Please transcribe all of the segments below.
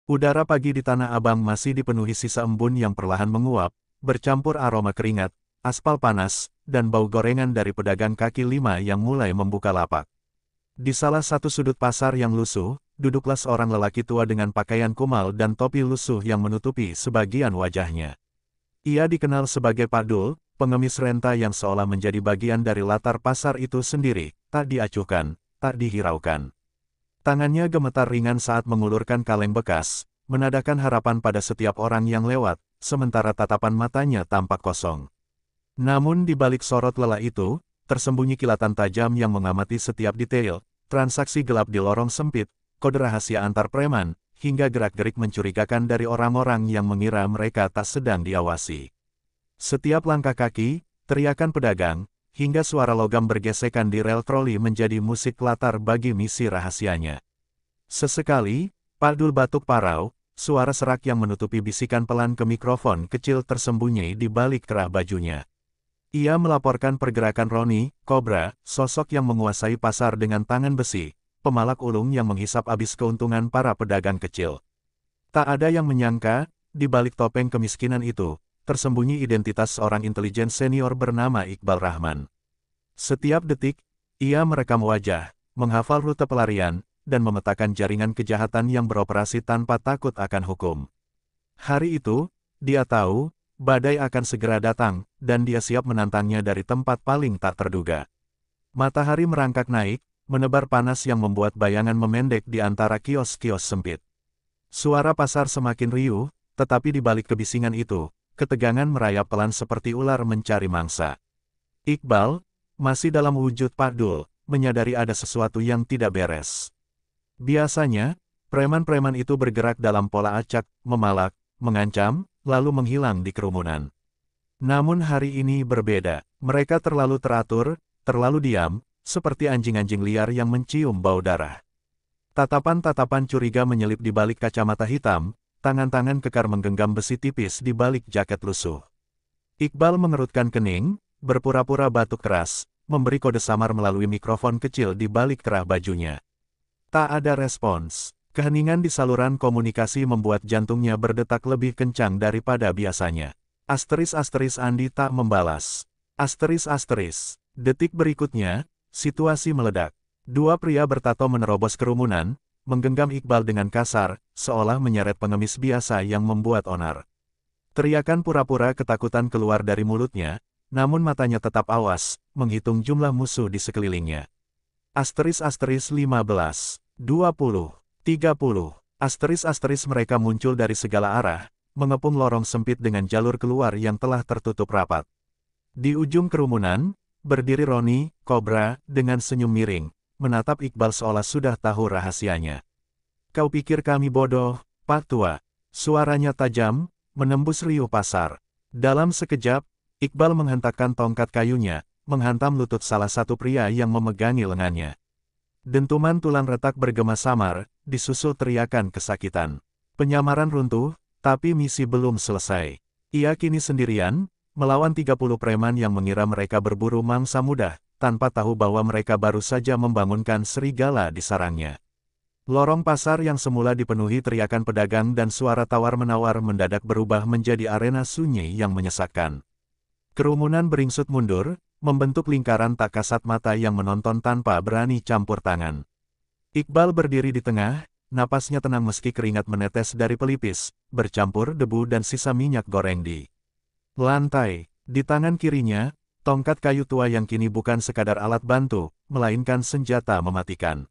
Udara pagi di Tanah Abang masih dipenuhi sisa embun yang perlahan menguap, bercampur aroma keringat, aspal panas, dan bau gorengan dari pedagang kaki lima yang mulai membuka lapak. Di salah satu sudut pasar yang lusuh, duduklah seorang lelaki tua dengan pakaian kumal dan topi lusuh yang menutupi sebagian wajahnya. Ia dikenal sebagai Pak Dul, pengemis renta yang seolah menjadi bagian dari latar pasar itu sendiri, tak diacuhkan, tak dihiraukan. Tangannya gemetar ringan saat mengulurkan kaleng bekas, menandakan harapan pada setiap orang yang lewat, sementara tatapan matanya tampak kosong. Namun di balik sorot lelah itu, tersembunyi kilatan tajam yang mengamati setiap detail, transaksi gelap di lorong sempit, kode rahasia antar preman, hingga gerak-gerik mencurigakan dari orang-orang yang mengira mereka tak sedang diawasi. Setiap langkah kaki, teriakan pedagang, hingga suara logam bergesekan di rel troli menjadi musik latar bagi misi rahasianya. Sesekali, Pak Dul batuk parau, suara serak yang menutupi bisikan pelan ke mikrofon kecil tersembunyi di balik kerah bajunya. Ia melaporkan pergerakan Roni, Cobra, sosok yang menguasai pasar dengan tangan besi, pemalak ulung yang menghisap habis keuntungan para pedagang kecil. Tak ada yang menyangka, di balik topeng kemiskinan itu, tersembunyi identitas seorang intelijen senior bernama Iqbal Rahman. Setiap detik, ia merekam wajah, menghafal rute pelarian, dan memetakan jaringan kejahatan yang beroperasi tanpa takut akan hukum. Hari itu, dia tahu, badai akan segera datang, dan dia siap menantangnya dari tempat paling tak terduga. Matahari merangkak naik, menebar panas yang membuat bayangan memendek di antara kios-kios sempit. Suara pasar semakin riuh, tetapi di balik kebisingan itu, ketegangan merayap pelan seperti ular mencari mangsa. Iqbal, masih dalam wujud Pak Dul, menyadari ada sesuatu yang tidak beres. Biasanya, preman-preman itu bergerak dalam pola acak, memalak, mengancam, lalu menghilang di kerumunan. Namun hari ini berbeda, mereka terlalu teratur, terlalu diam, seperti anjing-anjing liar yang mencium bau darah. Tatapan-tatapan curiga menyelip di balik kacamata hitam, tangan-tangan kekar menggenggam besi tipis di balik jaket lusuh. Iqbal mengerutkan kening, berpura-pura batuk keras, memberi kode samar melalui mikrofon kecil di balik kerah bajunya. Tak ada respons. Keheningan di saluran komunikasi membuat jantungnya berdetak lebih kencang daripada biasanya. Asteris-asteris Andi tak membalas. Asteris-asteris. Detik berikutnya, situasi meledak. Dua pria bertato menerobos kerumunan, menggenggam Iqbal dengan kasar, seolah menyeret pengemis biasa yang membuat onar. Teriakan pura-pura ketakutan keluar dari mulutnya, namun matanya tetap awas, menghitung jumlah musuh di sekelilingnya. Asteris-asteris 15, 20, 30. Asteris-asteris mereka muncul dari segala arah, mengepung lorong sempit dengan jalur keluar yang telah tertutup rapat. Di ujung kerumunan, berdiri Roni, Cobra, dengan senyum miring, menatap Iqbal seolah sudah tahu rahasianya. "Kau pikir kami bodoh, Pak Tua?" Suaranya tajam, menembus riuh pasar. Dalam sekejap, Iqbal menghentakkan tongkat kayunya, menghantam lutut salah satu pria yang memegangi lengannya. Dentuman tulang retak bergema samar, disusul teriakan kesakitan. Penyamaran runtuh, tapi misi belum selesai. Ia kini sendirian, melawan 30 preman yang mengira mereka berburu mangsa mudah, tanpa tahu bahwa mereka baru saja membangunkan serigala di sarangnya. Lorong pasar yang semula dipenuhi teriakan pedagang dan suara tawar-menawar mendadak berubah menjadi arena sunyi yang menyesakkan. Kerumunan beringsut mundur, membentuk lingkaran tak kasat mata yang menonton tanpa berani campur tangan. Iqbal berdiri di tengah, napasnya tenang meski keringat menetes dari pelipis, bercampur debu dan sisa minyak goreng di lantai. Di tangan kirinya, tongkat kayu tua yang kini bukan sekadar alat bantu, melainkan senjata mematikan.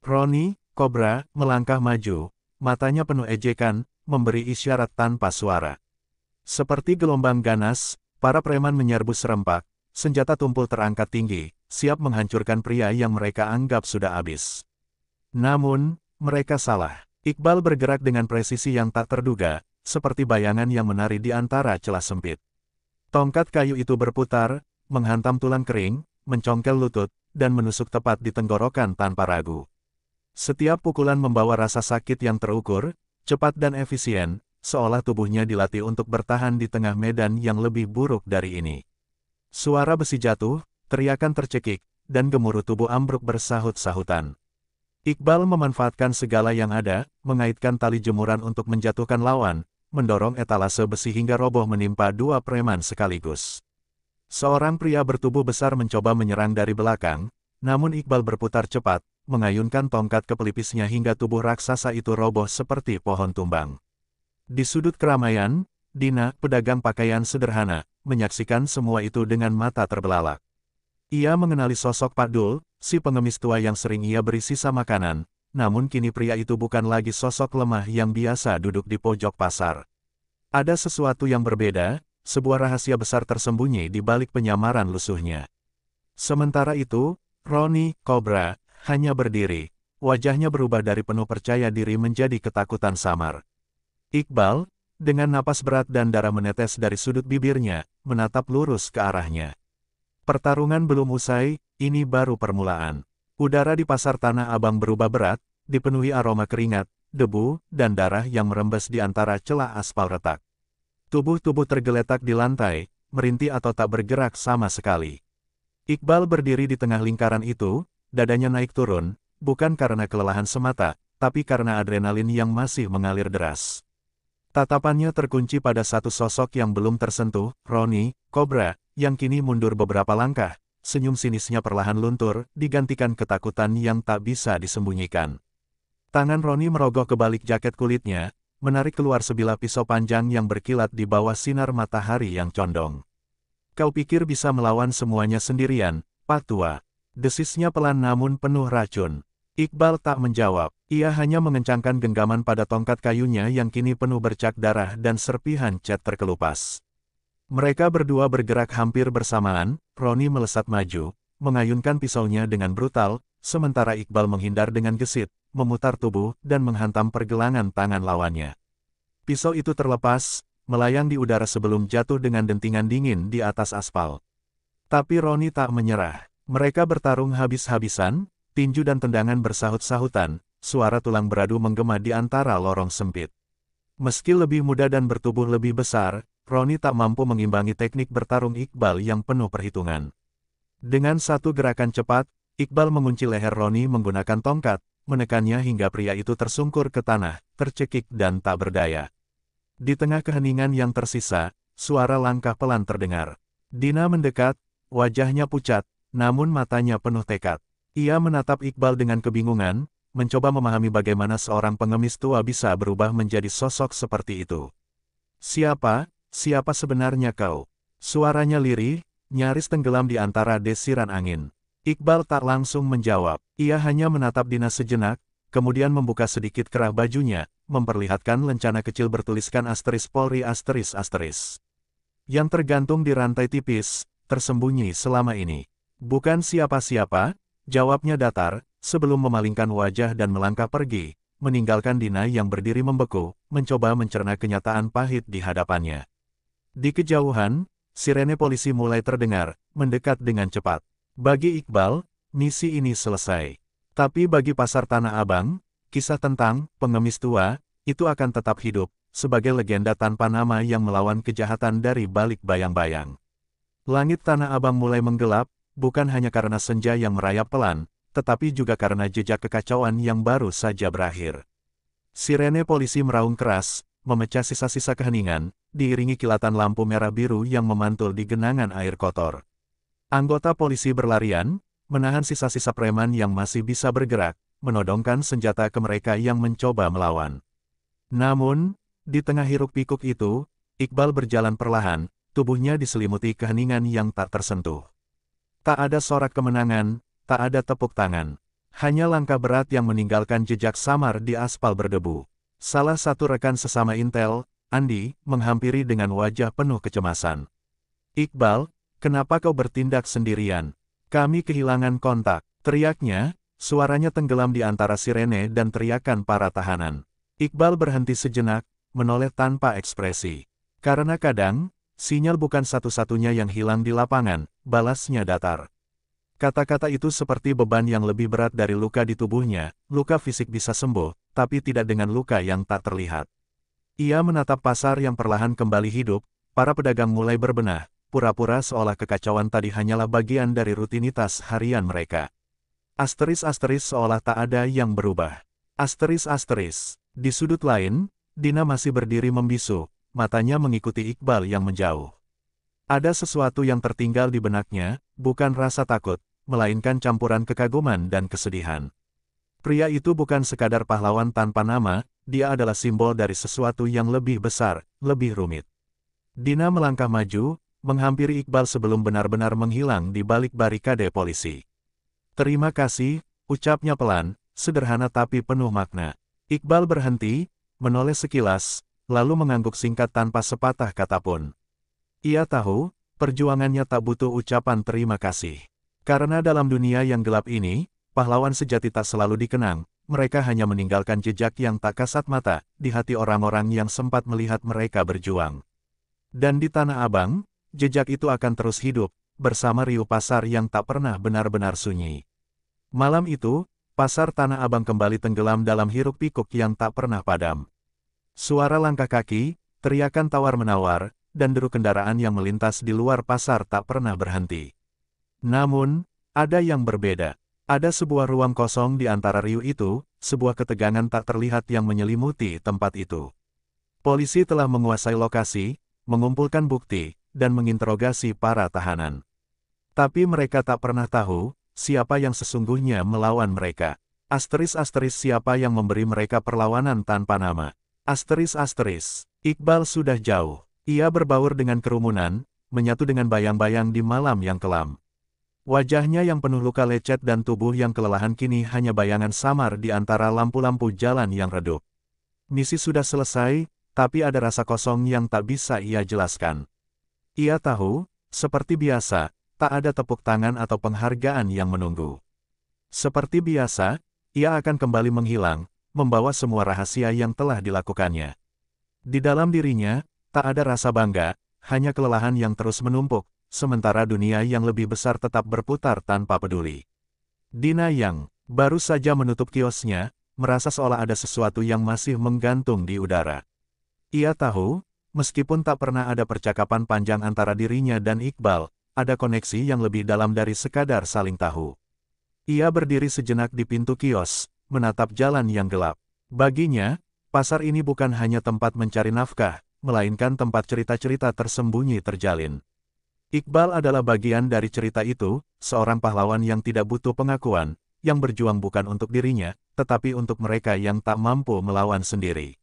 Roni, Cobra, melangkah maju, matanya penuh ejekan, memberi isyarat tanpa suara. Seperti gelombang ganas, para preman menyerbu serempak, senjata tumpul terangkat tinggi, siap menghancurkan pria yang mereka anggap sudah habis. Namun, mereka salah. Iqbal bergerak dengan presisi yang tak terduga, seperti bayangan yang menari di antara celah sempit. Tongkat kayu itu berputar, menghantam tulang kering, mencongkel lutut, dan menusuk tepat di tenggorokan tanpa ragu. Setiap pukulan membawa rasa sakit yang terukur, cepat dan efisien, seolah tubuhnya dilatih untuk bertahan di tengah medan yang lebih buruk dari ini. Suara besi jatuh, teriakan tercekik, dan gemuruh tubuh ambruk bersahut-sahutan. Iqbal memanfaatkan segala yang ada, mengaitkan tali jemuran untuk menjatuhkan lawan, mendorong etalase besi hingga roboh menimpa dua preman sekaligus. Seorang pria bertubuh besar mencoba menyerang dari belakang, namun Iqbal berputar cepat, mengayunkan tongkat ke pelipisnya hingga tubuh raksasa itu roboh seperti pohon tumbang. Di sudut keramaian, Dina, pedagang pakaian sederhana, menyaksikan semua itu dengan mata terbelalak. Ia mengenali sosok Pak Dul, si pengemis tua yang sering ia beri sisa makanan, namun kini pria itu bukan lagi sosok lemah yang biasa duduk di pojok pasar. Ada sesuatu yang berbeda, sebuah rahasia besar tersembunyi di balik penyamaran lusuhnya. Sementara itu, Roni, Cobra, hanya berdiri. Wajahnya berubah dari penuh percaya diri menjadi ketakutan samar. Iqbal, dengan napas berat dan darah menetes dari sudut bibirnya, menatap lurus ke arahnya. Pertarungan belum usai, ini baru permulaan. Udara di pasar Tanah Abang berubah berat, dipenuhi aroma keringat, debu, dan darah yang merembes di antara celah aspal retak. Tubuh-tubuh tergeletak di lantai, merintih atau tak bergerak sama sekali. Iqbal berdiri di tengah lingkaran itu, dadanya naik turun, bukan karena kelelahan semata, tapi karena adrenalin yang masih mengalir deras. Tatapannya terkunci pada satu sosok yang belum tersentuh, Roni, Cobra, yang kini mundur beberapa langkah, senyum sinisnya perlahan luntur, digantikan ketakutan yang tak bisa disembunyikan. Tangan Roni merogoh ke balik jaket kulitnya, menarik keluar sebilah pisau panjang yang berkilat di bawah sinar matahari yang condong. Kau pikir bisa melawan semuanya sendirian, Pak Tua? Desisnya pelan namun penuh racun. Iqbal tak menjawab, ia hanya mengencangkan genggaman pada tongkat kayunya yang kini penuh bercak darah dan serpihan cat terkelupas. Mereka berdua bergerak hampir bersamaan, Roni melesat maju, mengayunkan pisaunya dengan brutal, sementara Iqbal menghindar dengan gesit, memutar tubuh, dan menghantam pergelangan tangan lawannya. Pisau itu terlepas, melayang di udara sebelum jatuh dengan dentingan dingin di atas aspal. Tapi Roni tak menyerah. Mereka bertarung habis-habisan, tinju dan tendangan bersahut-sahutan, suara tulang beradu menggema di antara lorong sempit. Meski lebih muda dan bertubuh lebih besar, Roni tak mampu mengimbangi teknik bertarung Iqbal yang penuh perhitungan. Dengan satu gerakan cepat, Iqbal mengunci leher Roni menggunakan tongkat, menekannya hingga pria itu tersungkur ke tanah, tercekik dan tak berdaya. Di tengah keheningan yang tersisa, suara langkah pelan terdengar. Dina mendekat, wajahnya pucat, namun matanya penuh tekad. Ia menatap Iqbal dengan kebingungan, mencoba memahami bagaimana seorang pengemis tua bisa berubah menjadi sosok seperti itu. Siapa sebenarnya kau? Suaranya lirih, nyaris tenggelam di antara desiran angin. Iqbal tak langsung menjawab, ia hanya menatap Dina sejenak, kemudian membuka sedikit kerah bajunya, memperlihatkan lencana kecil bertuliskan asterisk Polri asterisk. Yang tergantung di rantai tipis, tersembunyi selama ini. Bukan siapa-siapa, jawabnya datar, sebelum memalingkan wajah dan melangkah pergi, meninggalkan Dina yang berdiri membeku, mencoba mencerna kenyataan pahit di hadapannya. Di kejauhan, sirene polisi mulai terdengar, mendekat dengan cepat. Bagi Iqbal, misi ini selesai. Tapi bagi pasar Tanah Abang, kisah tentang pengemis tua, itu akan tetap hidup, sebagai legenda tanpa nama yang melawan kejahatan dari balik bayang-bayang. Langit Tanah Abang mulai menggelap, bukan hanya karena senja yang merayap pelan, tetapi juga karena jejak kekacauan yang baru saja berakhir. Sirene polisi meraung keras, memecah sisa-sisa keheningan, diiringi kilatan lampu merah biru yang memantul di genangan air kotor. Anggota polisi berlarian, menahan sisa-sisa preman yang masih bisa bergerak, menodongkan senjata ke mereka yang mencoba melawan. Namun, di tengah hiruk-pikuk itu, Iqbal berjalan perlahan, tubuhnya diselimuti keheningan yang tak tersentuh. Tak ada sorak kemenangan, tak ada tepuk tangan. Hanya langkah berat yang meninggalkan jejak samar di aspal berdebu. Salah satu rekan sesama Intel, Andi, menghampiri dengan wajah penuh kecemasan. Iqbal, kenapa kau bertindak sendirian? Kami kehilangan kontak, teriaknya, suaranya tenggelam di antara sirene dan teriakan para tahanan. Iqbal berhenti sejenak, menoleh tanpa ekspresi. Karena kadang, sinyal bukan satu-satunya yang hilang di lapangan, balasnya datar. Kata-kata itu seperti beban yang lebih berat dari luka di tubuhnya, luka fisik bisa sembuh, tapi tidak dengan luka yang tak terlihat. Ia menatap pasar yang perlahan kembali hidup, para pedagang mulai berbenah, pura-pura seolah kekacauan tadi hanyalah bagian dari rutinitas harian mereka. Asteris-asteris seolah tak ada yang berubah. Asteris-asteris. Di sudut lain, Dina masih berdiri membisu, matanya mengikuti Iqbal yang menjauh. Ada sesuatu yang tertinggal di benaknya, bukan rasa takut, melainkan campuran kekaguman dan kesedihan. Pria itu bukan sekadar pahlawan tanpa nama, dia adalah simbol dari sesuatu yang lebih besar, lebih rumit. Dina melangkah maju, menghampiri Iqbal sebelum benar-benar menghilang di balik barikade polisi. "Terima kasih," ucapnya pelan, sederhana tapi penuh makna. Iqbal berhenti, menoleh sekilas, lalu mengangguk singkat tanpa sepatah kata pun. Ia tahu, perjuangannya tak butuh ucapan terima kasih. Karena dalam dunia yang gelap ini, pahlawan sejati tak selalu dikenang, mereka hanya meninggalkan jejak yang tak kasat mata di hati orang-orang yang sempat melihat mereka berjuang. Dan di Tanah Abang, jejak itu akan terus hidup, bersama riuh pasar yang tak pernah benar-benar sunyi. Malam itu, pasar Tanah Abang kembali tenggelam dalam hiruk-pikuk yang tak pernah padam. Suara langkah kaki, teriakan tawar-menawar, dan deru kendaraan yang melintas di luar pasar tak pernah berhenti. Namun, ada yang berbeda. Ada sebuah ruang kosong di antara riuh itu, sebuah ketegangan tak terlihat yang menyelimuti tempat itu. Polisi telah menguasai lokasi, mengumpulkan bukti, dan menginterogasi para tahanan. Tapi mereka tak pernah tahu, siapa yang sesungguhnya melawan mereka. Asteris-asteris siapa yang memberi mereka perlawanan tanpa nama. Asteris-asteris. Iqbal sudah jauh. Ia berbaur dengan kerumunan, menyatu dengan bayang-bayang di malam yang kelam. Wajahnya yang penuh luka lecet dan tubuh yang kelelahan kini hanya bayangan samar di antara lampu-lampu jalan yang redup. Misi sudah selesai, tapi ada rasa kosong yang tak bisa ia jelaskan. Ia tahu, seperti biasa, tak ada tepuk tangan atau penghargaan yang menunggu. Seperti biasa, ia akan kembali menghilang, membawa semua rahasia yang telah dilakukannya. Di dalam dirinya, tak ada rasa bangga, hanya kelelahan yang terus menumpuk, sementara dunia yang lebih besar tetap berputar tanpa peduli. Dina yang baru saja menutup kiosnya, merasa seolah ada sesuatu yang masih menggantung di udara. Ia tahu, meskipun tak pernah ada percakapan panjang antara dirinya dan Iqbal, ada koneksi yang lebih dalam dari sekadar saling tahu. Ia berdiri sejenak di pintu kios, menatap jalan yang gelap. Baginya, pasar ini bukan hanya tempat mencari nafkah, melainkan tempat cerita-cerita tersembunyi terjalin. Iqbal adalah bagian dari cerita itu, seorang pahlawan yang tidak butuh pengakuan, yang berjuang bukan untuk dirinya, tetapi untuk mereka yang tak mampu melawan sendiri.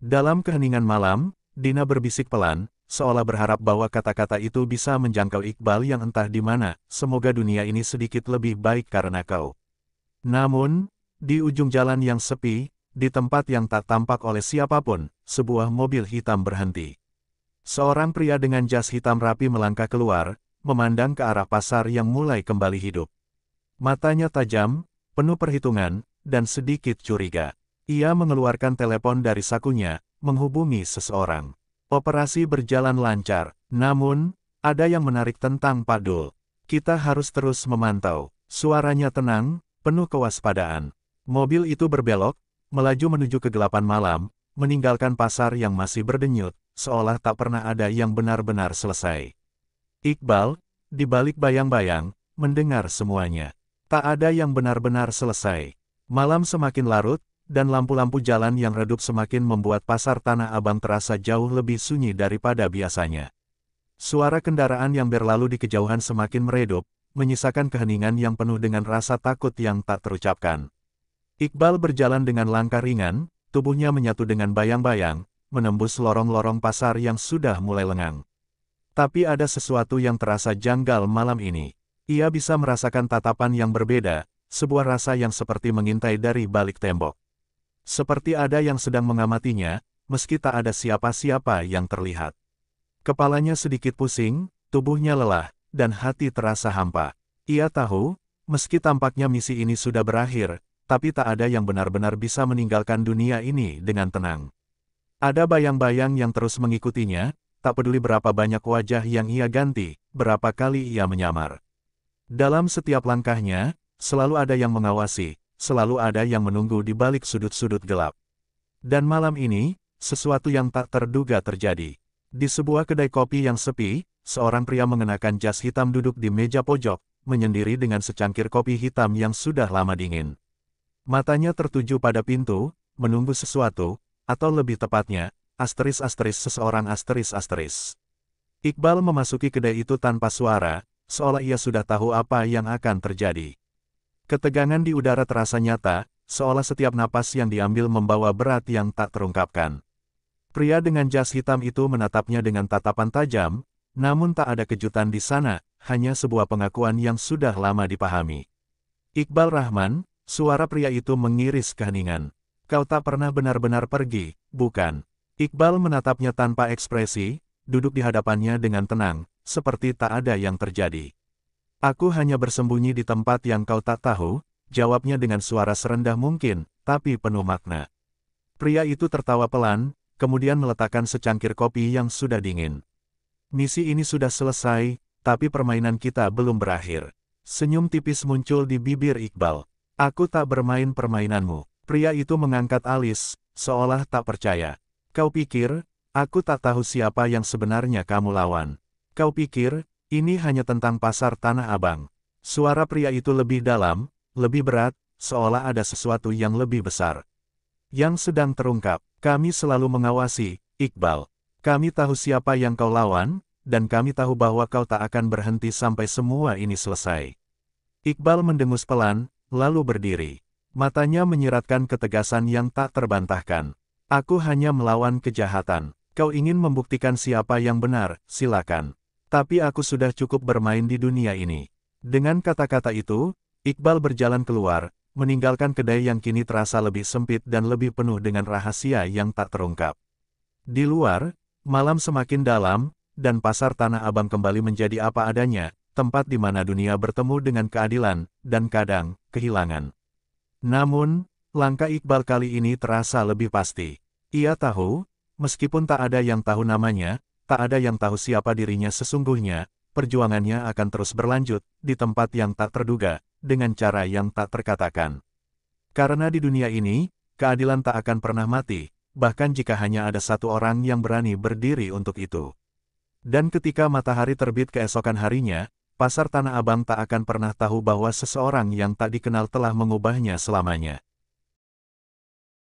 Dalam keheningan malam, Dina berbisik pelan, seolah berharap bahwa kata-kata itu bisa menjangkau Iqbal yang entah di mana, semoga dunia ini sedikit lebih baik karena kau. Namun, di ujung jalan yang sepi, di tempat yang tak tampak oleh siapapun, sebuah mobil hitam berhenti. Seorang pria dengan jas hitam rapi melangkah keluar, memandang ke arah pasar yang mulai kembali hidup. Matanya tajam, penuh perhitungan, dan sedikit curiga. Ia mengeluarkan telepon dari sakunya, menghubungi seseorang. Operasi berjalan lancar, namun, ada yang menarik tentang Pak Dul. Kita harus terus memantau. Suaranya tenang, penuh kewaspadaan. Mobil itu berbelok, melaju menuju kegelapan malam, meninggalkan pasar yang masih berdenyut, seolah tak pernah ada yang benar-benar selesai. Iqbal, di balik bayang-bayang, mendengar semuanya. Tak ada yang benar-benar selesai. Malam semakin larut, dan lampu-lampu jalan yang redup semakin membuat pasar Tanah Abang terasa jauh lebih sunyi daripada biasanya. Suara kendaraan yang berlalu di kejauhan semakin meredup, menyisakan keheningan yang penuh dengan rasa takut yang tak terucapkan. Iqbal berjalan dengan langkah ringan, tubuhnya menyatu dengan bayang-bayang, menembus lorong-lorong pasar yang sudah mulai lengang. Tapi ada sesuatu yang terasa janggal malam ini. Ia bisa merasakan tatapan yang berbeda, sebuah rasa yang seperti mengintai dari balik tembok. Seperti ada yang sedang mengamatinya, meski tak ada siapa-siapa yang terlihat. Kepalanya sedikit pusing, tubuhnya lelah, dan hati terasa hampa. Ia tahu, meski tampaknya misi ini sudah berakhir, tapi tak ada yang benar-benar bisa meninggalkan dunia ini dengan tenang. Ada bayang-bayang yang terus mengikutinya, tak peduli berapa banyak wajah yang ia ganti, berapa kali ia menyamar. Dalam setiap langkahnya, selalu ada yang mengawasi, selalu ada yang menunggu di balik sudut-sudut gelap. Dan malam ini, sesuatu yang tak terduga terjadi. Di sebuah kedai kopi yang sepi, seorang pria mengenakan jas hitam duduk di meja pojok, menyendiri dengan secangkir kopi hitam yang sudah lama dingin. Matanya tertuju pada pintu, menunggu sesuatu, atau lebih tepatnya, seseorang. Iqbal memasuki kedai itu tanpa suara, seolah ia sudah tahu apa yang akan terjadi. Ketegangan di udara terasa nyata, seolah setiap napas yang diambil membawa berat yang tak terungkapkan. Pria dengan jas hitam itu menatapnya dengan tatapan tajam, namun tak ada kejutan di sana, hanya sebuah pengakuan yang sudah lama dipahami. Iqbal Rahman, suara pria itu mengiris keheningan. Kau tak pernah benar-benar pergi, bukan? Iqbal menatapnya tanpa ekspresi, duduk di hadapannya dengan tenang, seperti tak ada yang terjadi. Aku hanya bersembunyi di tempat yang kau tak tahu, jawabnya dengan suara serendah mungkin, tapi penuh makna. Pria itu tertawa pelan, kemudian meletakkan secangkir kopi yang sudah dingin. Misi ini sudah selesai, tapi permainan kita belum berakhir. Senyum tipis muncul di bibir Iqbal. Aku tak bermain permainanmu. Pria itu mengangkat alis, seolah tak percaya. Kau pikir, aku tak tahu siapa yang sebenarnya kamu lawan. Kau pikir, ini hanya tentang pasar Tanah Abang. Suara pria itu lebih dalam, lebih berat, seolah ada sesuatu yang lebih besar yang sedang terungkap. Kami selalu mengawasi, Iqbal. Kami tahu siapa yang kau lawan, dan kami tahu bahwa kau tak akan berhenti sampai semua ini selesai. Iqbal mendengus pelan, lalu berdiri. Matanya menyiratkan ketegasan yang tak terbantahkan. Aku hanya melawan kejahatan. Kau ingin membuktikan siapa yang benar, silakan. Tapi aku sudah cukup bermain di dunia ini. Dengan kata-kata itu, Iqbal berjalan keluar, meninggalkan kedai yang kini terasa lebih sempit dan lebih penuh dengan rahasia yang tak terungkap. Di luar, malam semakin dalam, dan pasar Tanah Abang kembali menjadi apa adanya, tempat di mana dunia bertemu dengan keadilan, dan kadang, kehilangan. Namun, langkah Iqbal kali ini terasa lebih pasti. Ia tahu, meskipun tak ada yang tahu namanya, tak ada yang tahu siapa dirinya sesungguhnya, perjuangannya akan terus berlanjut, di tempat yang tak terduga, dengan cara yang tak terkatakan. Karena di dunia ini, keadilan tak akan pernah mati, bahkan jika hanya ada satu orang yang berani berdiri untuk itu. Dan ketika matahari terbit keesokan harinya, pasar Tanah Abang tak akan pernah tahu bahwa seseorang yang tak dikenal telah mengubahnya selamanya.